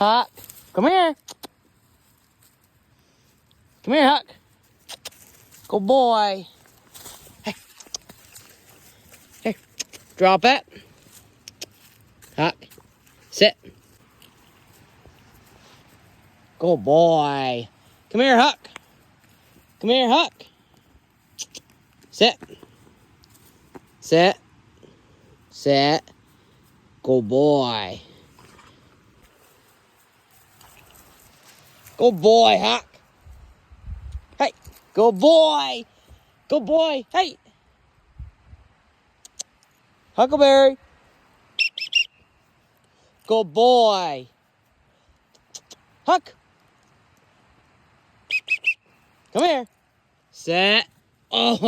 Huck, come here. Come here, Huck. Good boy. Hey. Hey. Drop it. Huck. Sit. Good boy. Come here, Huck. Come here, Huck. Sit. Sit. Sit. Good boy. Good boy, Huck. Hey. Good boy. Good boy. Hey. Huckleberry. Good boy. Huck. Come here. Sit. Oh.